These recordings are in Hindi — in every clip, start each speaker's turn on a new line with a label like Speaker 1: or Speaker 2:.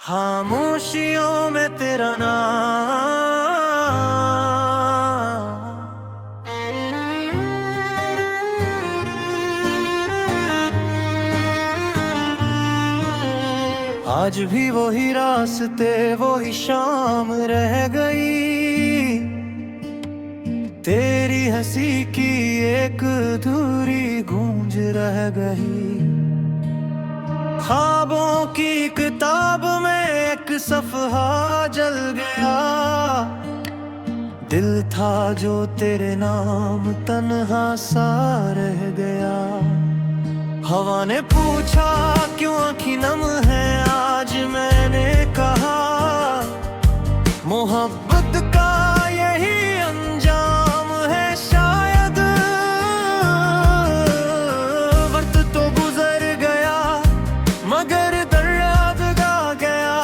Speaker 1: खामोशियों में तेरा नाम, आज भी वही रास्ते वही शाम रह गई। तेरी हंसी की एक अधूरी गूंज रह गई। ख्वाबों की किताब में एक सफ़हा जल गया। दिल था जो तेरे नाम तन्हा सा रह गया। हवा ने पूछा क्यों आँखी नम है, आज मैंने कहा मोहब्बत का यही अंजाम है शायद। वक्त तो गुजर गया मगर दर याद गा गया।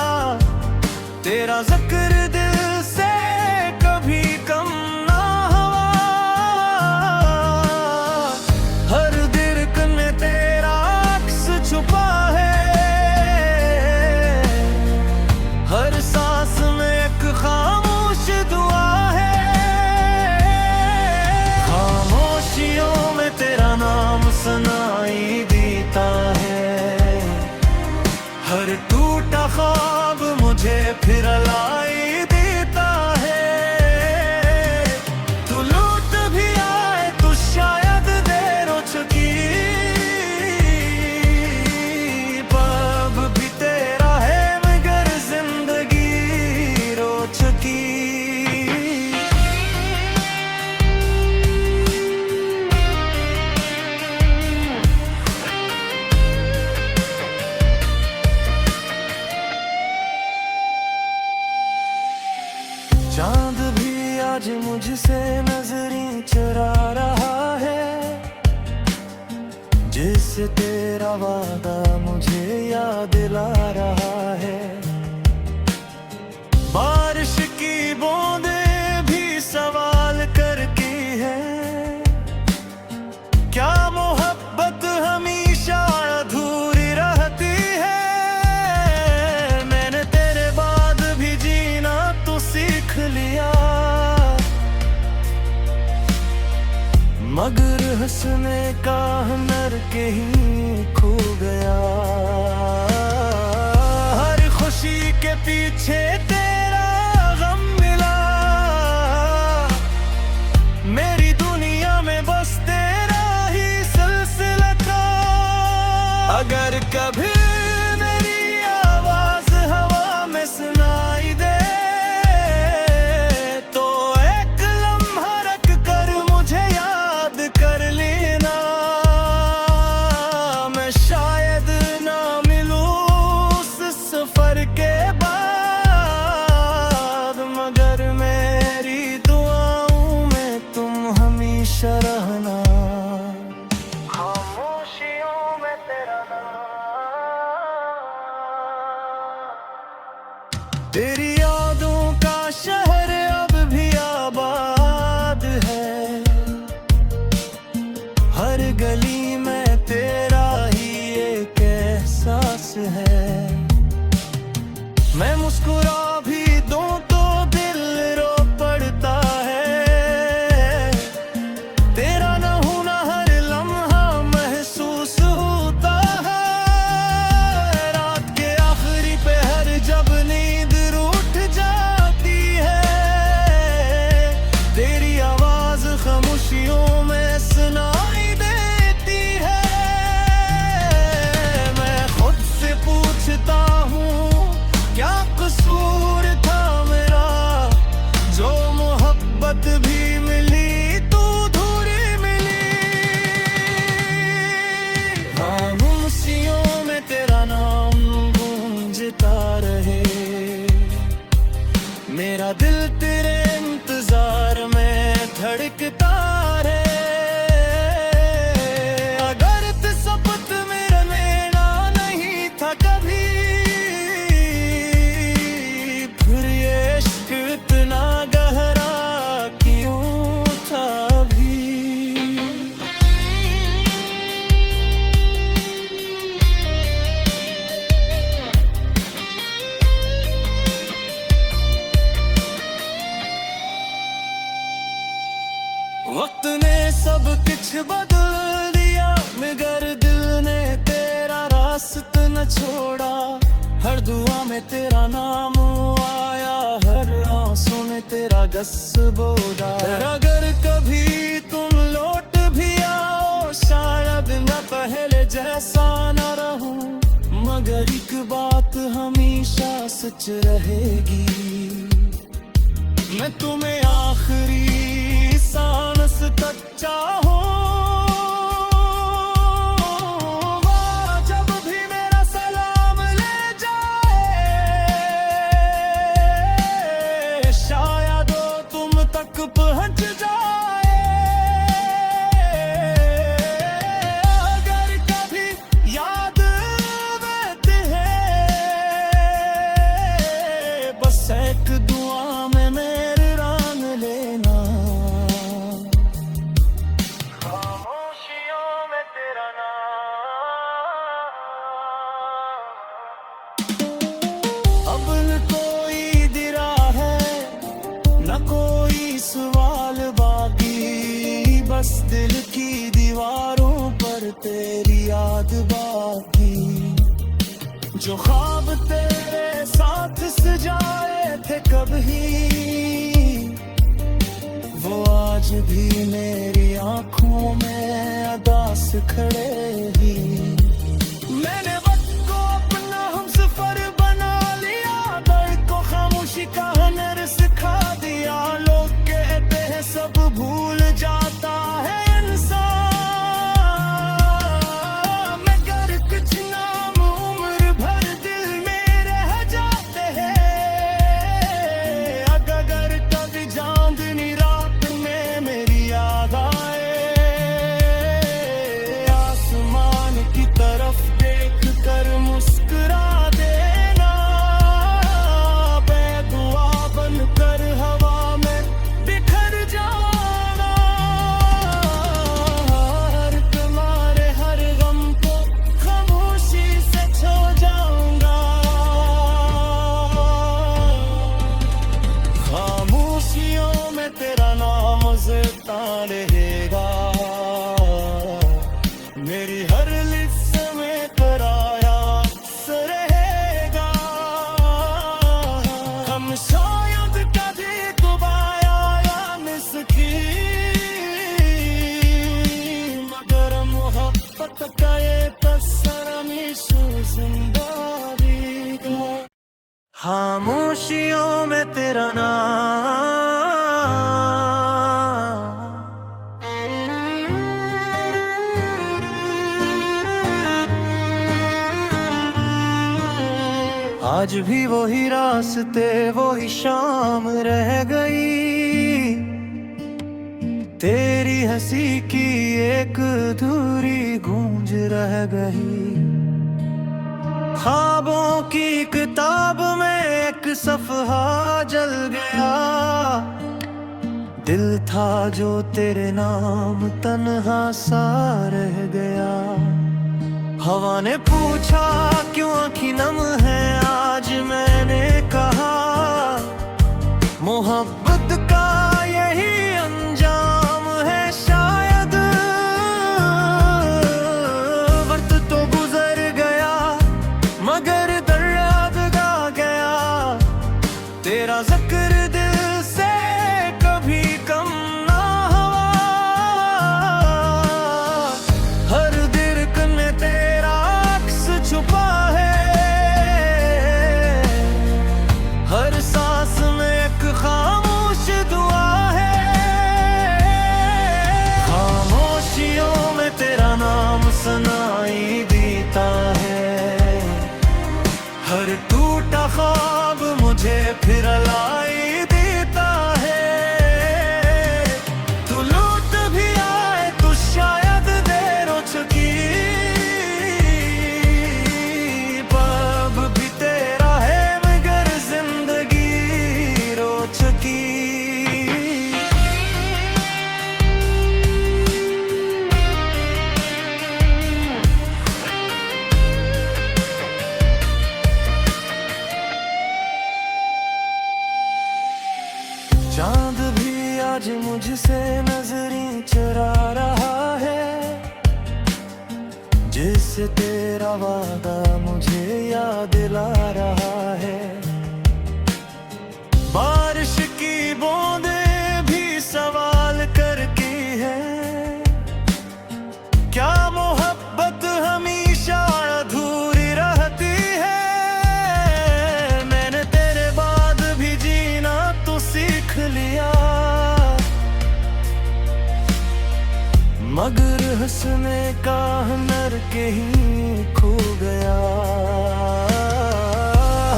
Speaker 1: तेरा जिक्र दिल से कभी कम ना हुआ। हर दिल में तेरा अक्स छुपा है। हर सांस में एक खामोश दुआ है। खामोशियों में तेरा नाम सुनाई देता है। हर टूटा ख्वाब मुझे फिर लाई देता है। तू लौट भी आए तो शायद देर हो चुकी। अब भी तेरा है मगर जिंदगी रो चुकी। चांद भी आज मुझसे नजरें चुरा रहा है। जिससे तेरा वादा मुझे याद दिला रहा है। बारिश की बूंदें भी सवाल करती है। क्या मोहब्बत हमेशा अधूरी रहती है। मैंने तेरे बाद भी जीना तो सीख लिया। मगर हंसने का हुनर कहीं खो गया। हर खुशी के पीछे तेरा गम मिला। मेरी दुनिया में बस तेरा ही सिलसिला था। अगर कभी मेरी आवाज हवा में सुनाई दे तो एक लम्हा रख कर मुझे याद कर लेना। मैं शायद ना मिलूं उस सफर के बाद, मगर मेरी दुआओं में तुम हमेशा रहना। खामोशियों में तेरा नाम, तेरी यादों का शहर अब भी आबाद है। हर गली में तेरा ही एक एहसास है। मैं मुस्कुरा भी दूं तो दिल रो पड़ता है। तेरा न होना हर लम्हा महसूस होता है। रात के आखिरी पहर जब नींद रूठ जाती है। तेरी आवाज खामोशियों में सुनाई देती है। मैं खुद से पूछता हूँ क्या कसूर कुछ बदल दिया मगर दिल ने तेरा रास्ता न छोड़ा। हर दुआ में तेरा नाम आया, हर आंसू में तेरा गस बोला। अगर कभी तुम लौट भी आओ शायद न पहले जैसा न रहूं, मगर एक बात हमेशा सच रहेगी, मैं तुम्हें आखिरी सांस तक चाहूंगा। जब भी मेरा सलाम ले जाए शायद वो तुम तक पहुंच जाए। अगर कभी याद आते हैं बस एक दुआ में मेरे रंग लेना। खामोशियों में तेरा नाम। अब न कोई दिरा है न कोई सवाल बाकी, बस दिल की दीवारों पर तेरी याद बाकी। जो ख्वाब तेरे साथ सजाए थे कभी, वो आज भी मेरी आंखों में अदास खड़े ही। मैंने वक्त को अपना हमसफर बना लिया, दर्द को खामोशी का हुनर सिखा दिया। लोग कहते हैं सब भूल जाता है इंसान, मगर कुछ नाम उम्र भर दिल में रह जाते हैं। अगर कभी चांदनी रात में मेरी याद आए आसमान की तरफ देख कर मुस्कुरा देना। बेदुआ बनकर हवा में बिखर जाना। हर तुम्हारे हर गम को खामोशी से छो जाऊंगा। खामोशियों में तेरा नाम जिंदा रहेगा, मेरी हर लिस्ट में तेरा याद रहेगा। हम शायद कभी दोबारा या मिस की, मगर मोहब्बत का ये तस्सर हमेशा जिंदा रहेगा। खामोशियों में तेरा नाम। आज भी वही रास्ते वही शाम रह गई, तेरी हंसी की एक अधूरी गूंज रह गई। ख्वाबों की किताब में एक सफ़हा जल गया, दिल था जो तेरे नाम तन्हा सा रह गया। हवा ने पूछा क्यों आँखी नम है, आज मैंने कहा मोहब्बत का यही अंजाम है। शायद वक्त तो गुजर गया मगर दर्द यादगा गया। तेरा जिक्र दिल से कभी कम ना हुआ, हर दिल में तेरा अक्स छुपा है। हर सांस में एक खामोश दुआ है। खामोशियों में तेरा नाम सुनाई देता है, हर टूटा ख्वाब मुझे फिर लाई देता है। तू लौट भी आए तो शायद देर हो चुकी, अब भी तेरा है मगर जिंदगी रो चुकी। चांद भी आज मुझसे नजरें चुरा रहा है, से तेरा वादा मुझे याद दिला रहा है। बारिश की बूंदें भी सवाल करती है, क्या मोहब्बत हमेशा अधूरी रहती है। मैंने तेरे बाद भी जीना तो सीख लिया, मगर हंसने का हुनर के ही खो गया।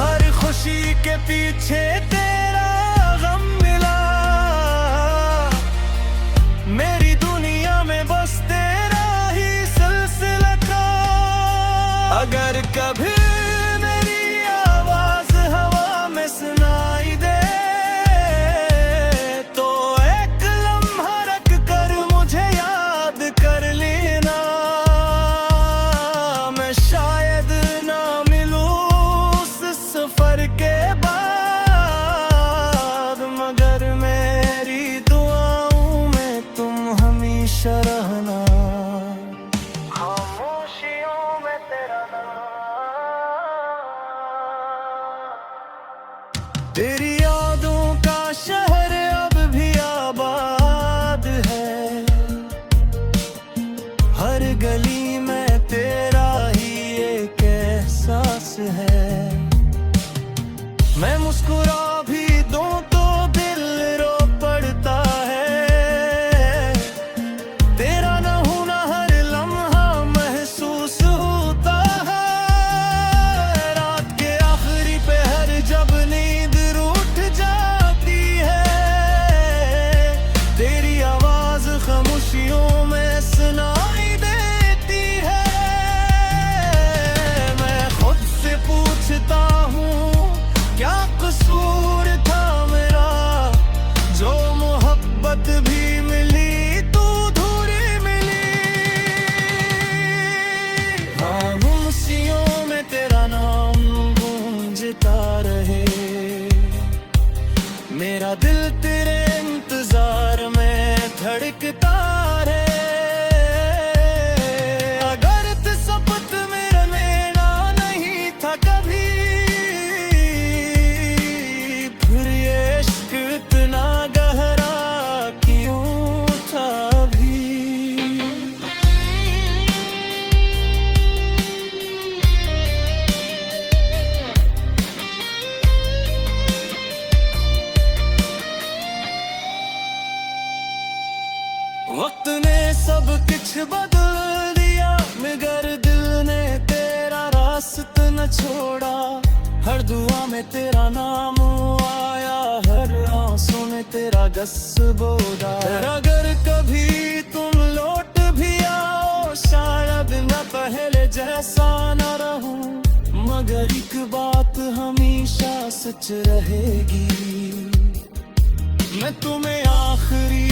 Speaker 1: हर खुशी के पीछे तेरा गम मिला, मेरी दुनिया में बस तेरा ही सिलसिला था। अगर कभी मेरी आवाज हवा में सुनाई दे तो एक लम्हा रख कर मुझे याद कर लेना। मैं शायद ना मिलूं उस सफर के बाद, मगर मेरी दुआओं में तुम हमेशा रहना। खामोशियों में तेरा नाम, तेरी यादों का शहर अब भी आबाद है। हर गली में तेरा ही एक एहसास है। मैं मुस्कुरा भी दूं तो दिल रो पड़ता है। तेरा न होना हर लम्हा महसूस होता है। रात के आखिरी पहर जब नींद रूठ जाती है, तेरी आवाज खामोशियों में सुनाई देती है। मैं खुद से पूछता हूँ क्या कसूर था मेरा, जो मोहब्बत भी मिली तू अधूरी मिली। खामोशियों में तेरा नाम गूंजता रहे, मेरा दिल तेरे इंतजार में धड़कता रहे। अगर तसब्बुत मेरा लेना नहीं था कभी, फिर ये इश्क इतना गहरा क्यों था अभी। वक्त ने सब कुछ बदल दिया, मगर दिल ने तेरा रास्ता न छोड़ा। हर दुआ में तेरा नाम आया, हर आंसू में तेरा गस बोला। अगर कभी तुम लौट भी आओ, शायद न पहले जैसा न रहूं, मगर एक बात हमेशा सच रहेगी, मैं तुम्हें आखिरी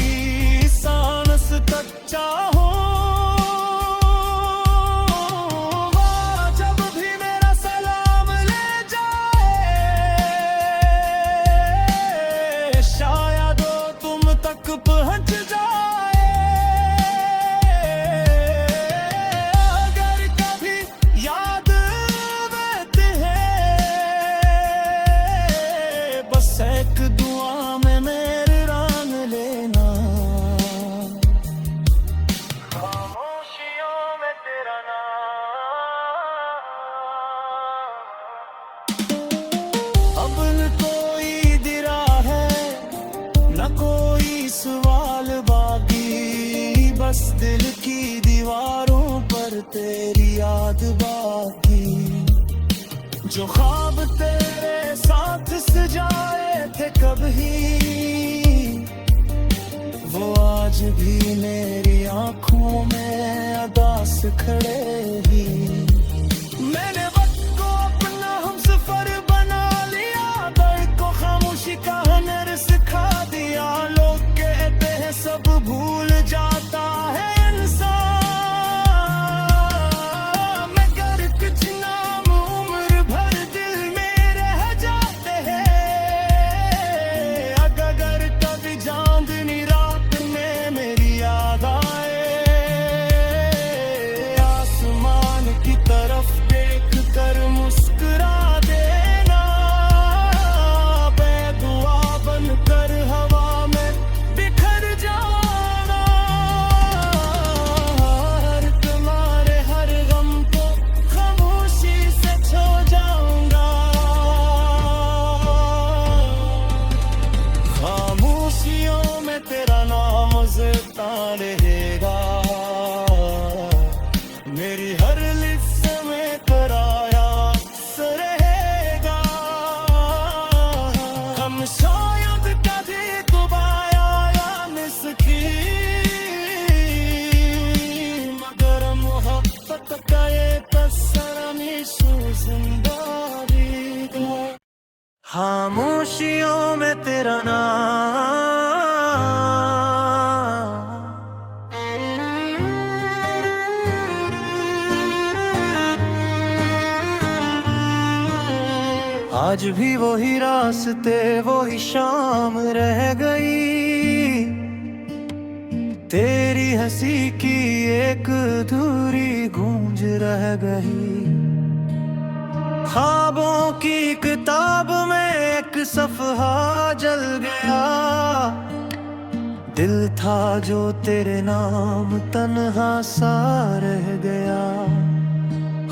Speaker 1: सांस तक चाहूं। जब भी मेरा सलाम ले जाए, शायद वो तुम तक पहुंच जाए। अगर कभी याद आते हैं, बस एक दुआ में मेरे रंग लेना। खामोशियों में तेरा नाम, अब न कोई दिरा है न कोई सवाल बाकी, बस दिल की दीवारों पर तेरी याद बाकी। जो ख्वाब तेरे साथ सजाए थे कभी, वो आज भी मेरी आंखों में अदास खड़े ही। मैंने वक्त को अपना हमसफर बना लिया, दर्द को खामोशी का हुनर सिखा दिया। लोग कहते हैं सब भूल जाता है इंसान, मगर कुछ नाम उम्र भर दिल में रह जाते हैं। अगर कभी चांदनी रात में मेरी याद आए, आसमान खामोशियों में तेरा नाम, आज भी वही रास्ते वही शाम रह गई, तेरी हंसी की एक अधूरी गूंज रह गई। ख्वाबों की किताब में एक सफ़हा जल गया, दिल था जो तेरे नाम तन्हा सा रह गया।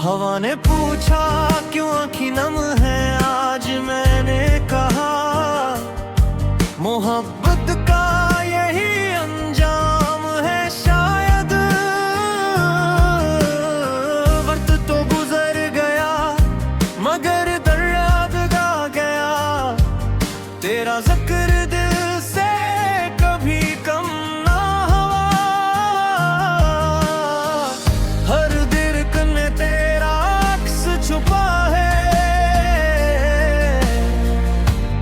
Speaker 1: हवा ने पूछा क्यों आँखी नम है, आज मैंने कहा मोहब्बत का यही अंजाम है शायद। वक्त तो गुजर गया मगर दर्द गा गया, तेरा जिक्र दिल से कभी कम ना हुआ। हर दिल में तेरा अक्स छुपा है,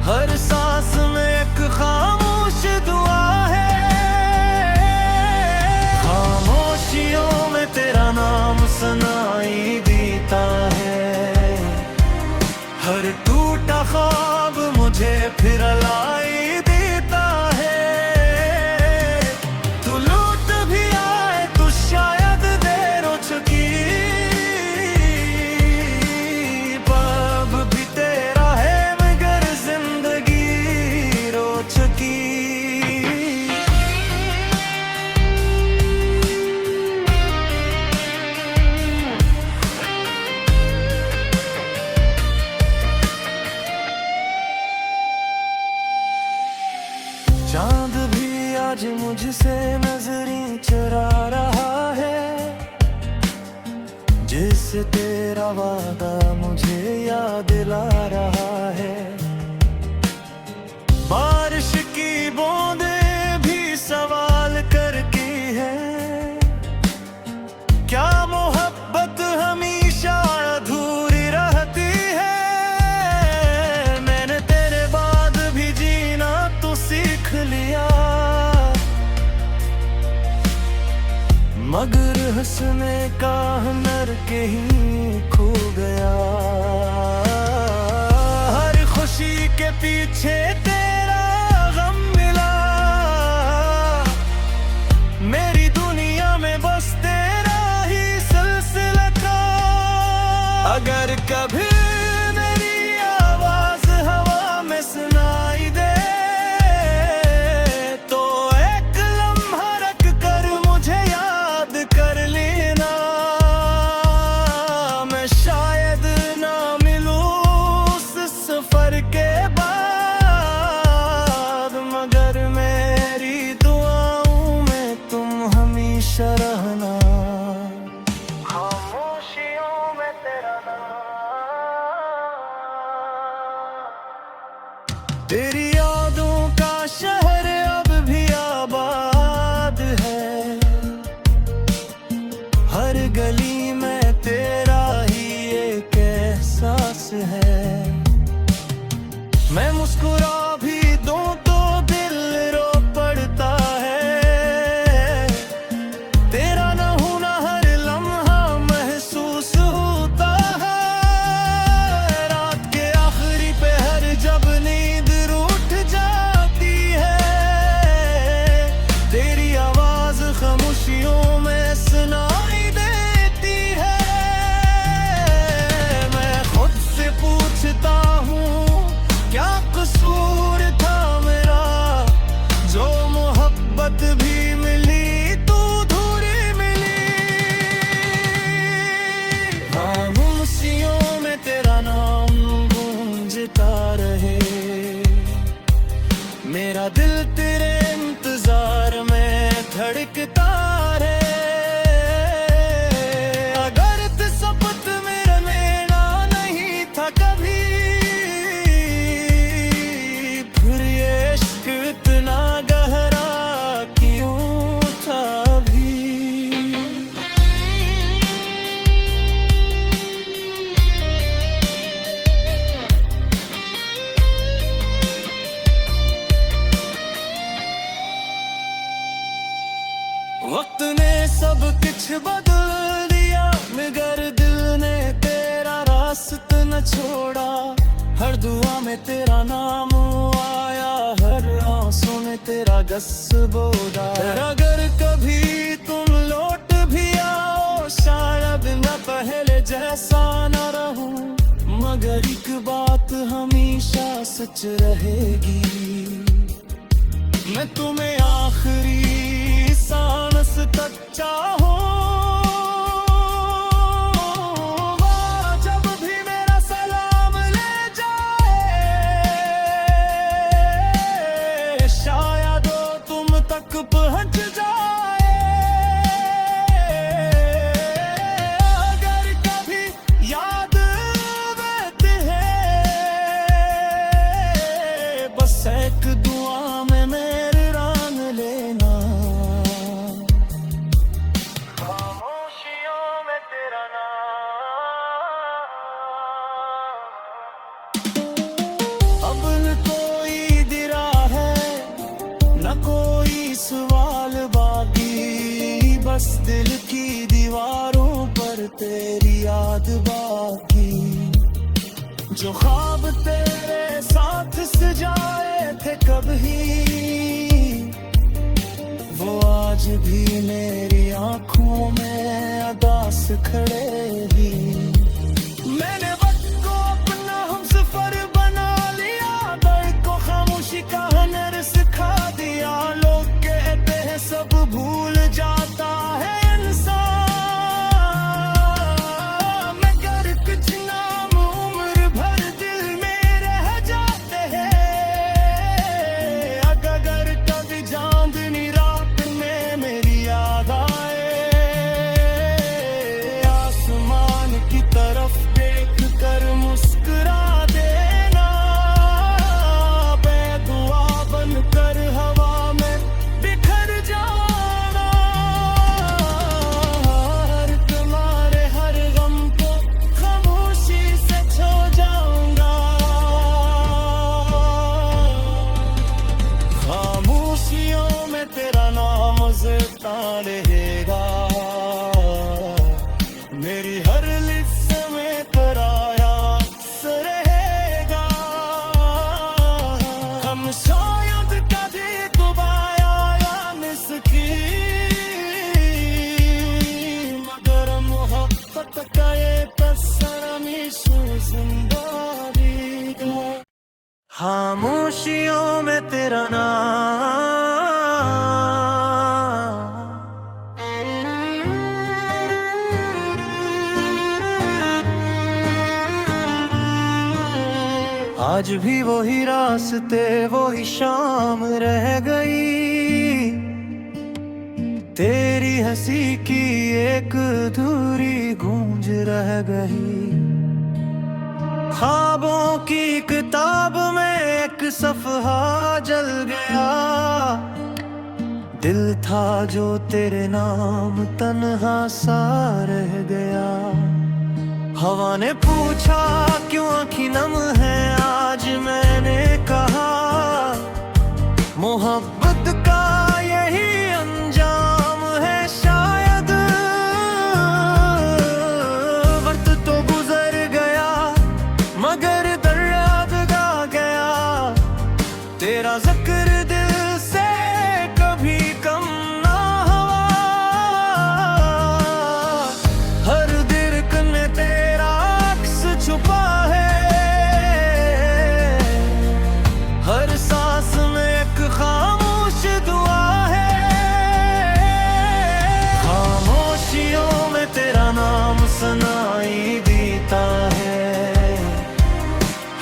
Speaker 1: हर सांस में एक खामोश दुआ है। खामोशियों में तेरा नाम सुनाई देता है, हर टूटा ख्वाब मुझे फिर लाई देता है। तू लौट भी आए तो शायद देर हो चुकी, अब भी तेरा है मगर जिंदगी रो चुकी। चांद भी आज मुझसे नजरें चुरा रहा है, जिससे तेरा वादा मुझे याद दिला रहा है। बारिश की बूंदें भी सवाल करती है, क्या मोहब्बत हमेशा अधूरी रहती है। मैंने तेरे बाद भी जीना तो सीख लिया, मगर हंसने का हुनर कहीं खो गया। हर खुशी के पीछे तेरा गम मिला, मेरी दुनिया में बस तेरा ही सिलसिला था। अगर कभी मेरी आवाज हवा में सुनाई दे तो एक लम्हा रख कर मुझे याद कर लेना। मैं शायद ना मिलूं उस सफर के बाद, मगर मेरी दुआओं में तुम हमेशा रहना। खामोशियों में तेरा नाम, तेरी यादों का शहर अब भी आबाद है, हर गली में तेरा ही एक एहसास है। मैं मुस्कुरा भी दूं तो दिल रो पड़ता है, तेरा न होना हर लम्हा महसूस होता है। रात के आखिरी पहर जब नींद रूठ जाती है, तेरी आवाज खामोशियों में सुनाई देती है। मैं खुद से पूछता हूँ क्या कसूर कुछ बदल दिया मगर दिल ने तेरा रास्ता न छोड़ा। हर दुआ में तेरा नाम आया, हर आंसू में तेरा गस बोला। अगर कभी तुम लौट भी आओ शायद न पहले जैसा न रहूं, मगर एक बात हमेशा सच रहेगी, मैं तुम्हें आखिरी सांस तक चाहूं। जब भी मेरा सलाम ले जाए शायद वो तुम तक पहुंच जाए। अगर कभी याद आते हैं बस एक दुआ में मेरे रंग लेना। खामोशियों में तेरा नाम। अब न कोई दिरा है न कोई सवाल बाकी, बस दिल की दीवारों पर तेरी याद बाकी। जो ख्वाब तेरे साथ सजाए थे कभी, वो आज भी मेरी आंखों में अदास खड़े ही। मैंने वक्त को अपना हमसफर बना लिया, दर्द को खामोशी का हुनर सिखा दिया। लोग कहते हैं सब भूल जाता है इंसान, मगर कुछ नाम उम्र भर दिल में रह जाते हैं। अगर कभी चांदनी रात में मेरी याद आए आसमान की तरफ देख कर मुस्कुरा देना। बेदुआ बनकर हवा में बिखर जाना। हर तुम्हारे हर गम को खामोशी से छो जाऊंगा। खामोशियों में तेरा नाम जिंदा रहेगा, मेरी हर लिफ्ट में तेरा याद रहेगा। हम शायद कभी दोबारा या मिसकी, मगर मोहब्बत का ये तस्सर हमेशा जिंदा रहेगा। खामोशियों में तेरा नाम। आज भी वही रास्ते वही शाम रह गई, तेरी हंसी की एक अधूरी गूंज रह गई। ख्वाबों की किताब में एक सफ़हा जल गया, दिल था जो तेरे नाम तन्हा सा रह गया। हवा ने पूछा क्यों आँखी नम है, आज मैंने कहा मोहब्बत का यही अंजाम है। शायद वक्त तो गुजर गया मगर दर याद गा गया। तेरा जिक्र दिल से कभी कम ना हुआ, हर दिल में तेरा अक्स छुपा है। हर सांस में एक खामोश दुआ है। खामोशियों में तेरा नाम सुनाई देता है,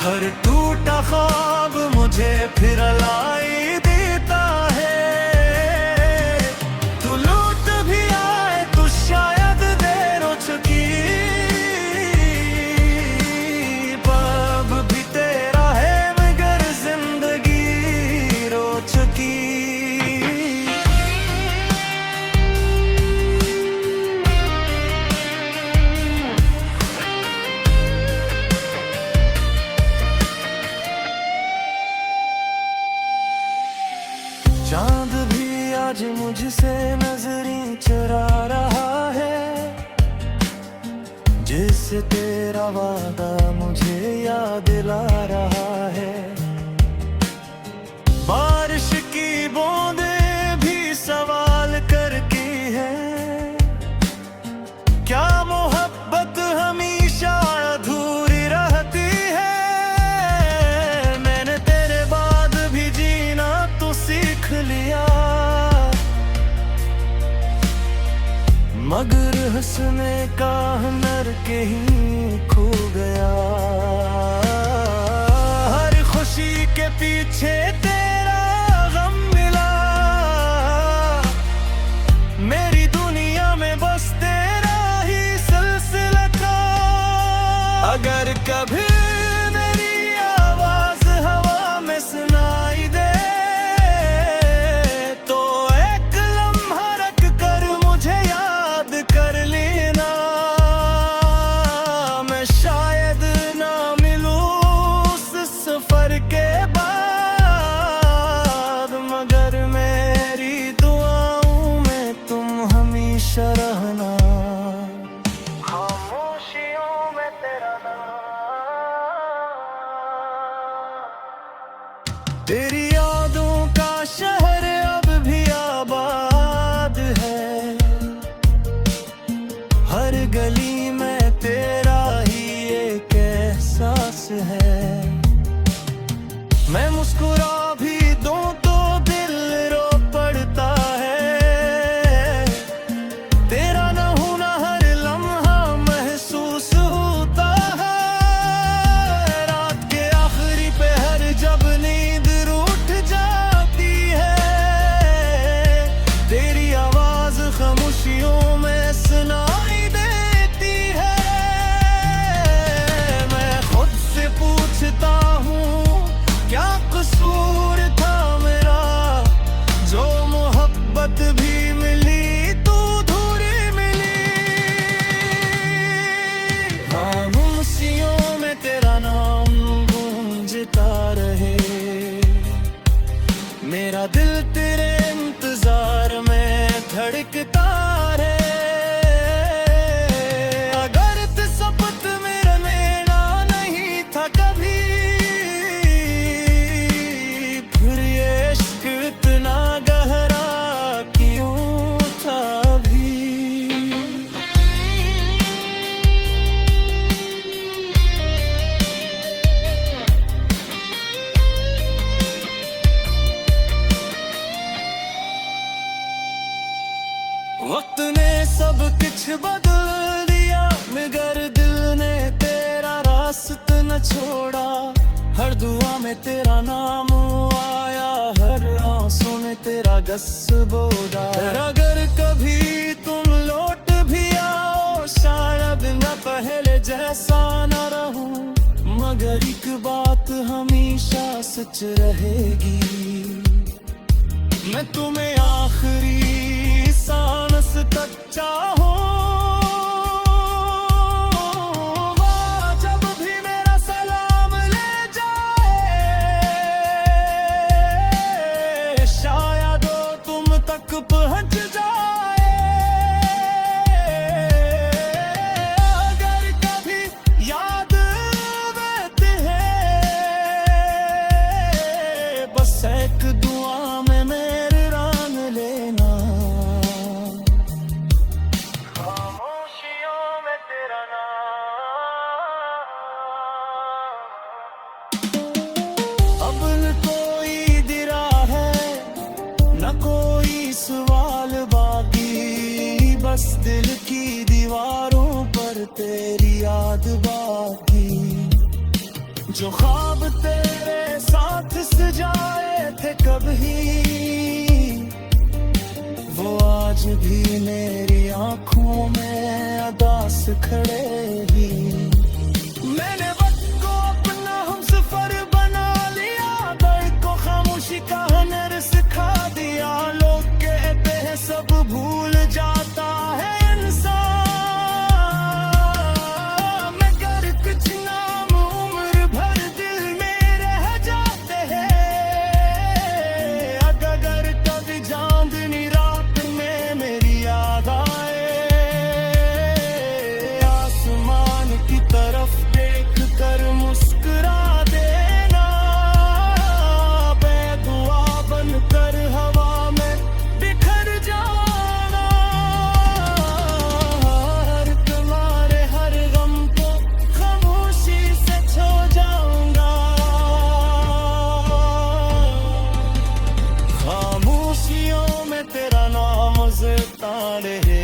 Speaker 1: हर टूटा ख्वाब मुझे फिर लाई देता है। तू लौट भी आए तो शायद देर हो चुकी, अब भी तेरा है मगर जिंदगी रो चुकी। चांद भी आज मुझसे नजरें चुरा रहा है, से तेरा वादा मुझे याद दिला रहा है। बारिश की बूंदें भी सवाल करती है, क्या मोहब्बत हमेशा अधूरी रहती है। मैंने तेरे बाद भी जीना तो सीख लिया, मगर हंसने का हुनर के ही खो गया। हर खुशी के पीछे तेरा गम मिला, मेरी दुनिया में बस तेरा ही सिलसिला था। अगर कभी मेरी आवाज हवा में सुनाई दे तो एक लम्हा रख कर मुझे याद कर लेना। मैं शायद ना मिलूं उस सफर के बाद, मगर मेरी दुआओं में तुम हमेशा रहना। खामोशियों में तेरा नाम, तेरी यादों का शहर अब भी आबाद है। हर गली में तेरा ही एक एहसास है। मैं मुस्कुरा भी दूं तो दिल रो पड़ता है। तेरा न होना हर लम्हा महसूस होता है। रात के आखिरी पहर जब नींद रूठ जाती है, तेरी आवाज खामोशियों में सुनाई देती है। मैं खुद से पूछता हूँ क्या कसूर था मेरा, जो मोहब्बत भी मिली तो अधूरी मिली। खामोशियों में तेरा नाम गूंजता रहे, मेरा दिल तेरे इंतजार में धड़कता रहे। अगर तिसपत मेरा लेना नहीं था कभी, फिर ये इश्क इतना गहरा क्यों था अभी। वक्त ने सब कुछ बदल दिया, मगर दिल ने तेरा रास्ता न छोड़ा। हर दुआ में तेरा नाम आया, हर आंसू में तेरा गस बोला। अगर कभी तुम लौट भी आओ, शायद न पहले जैसा न रहूं, मगर एक बात हमेशा सच रहेगी, मैं तुम्हें आखिरी सांस तक चाहूं। जब भी मेरा सलाम ले जाए, शायद वो तुम तक पहुंच जाए। अगर कभी याद आते हैं, बस एक दुआ में मेरे रंग लेना। खामोशियों में तेरा नाम, अब न कोई दिरा है न कोई सवाल बाकी, बस दिल की दीवारों पर तेरी याद बाकी। जो ख्वाब तेरे साथ सजाए थे कभी, वो आज भी मेरी आंखों में अदास खड़े ही। मैंने वक्त को अपना हमसफर बना लिया, दर्द को खामोशी का हुनर सिखा दिया। लोग कहते हैं सब भूल जाता है इंसान, मगर कुछ नाम उम्र भर दिल में रह जाते हैं। अगर कभी चांदनी रात में मेरी याद आए, आसमान रहे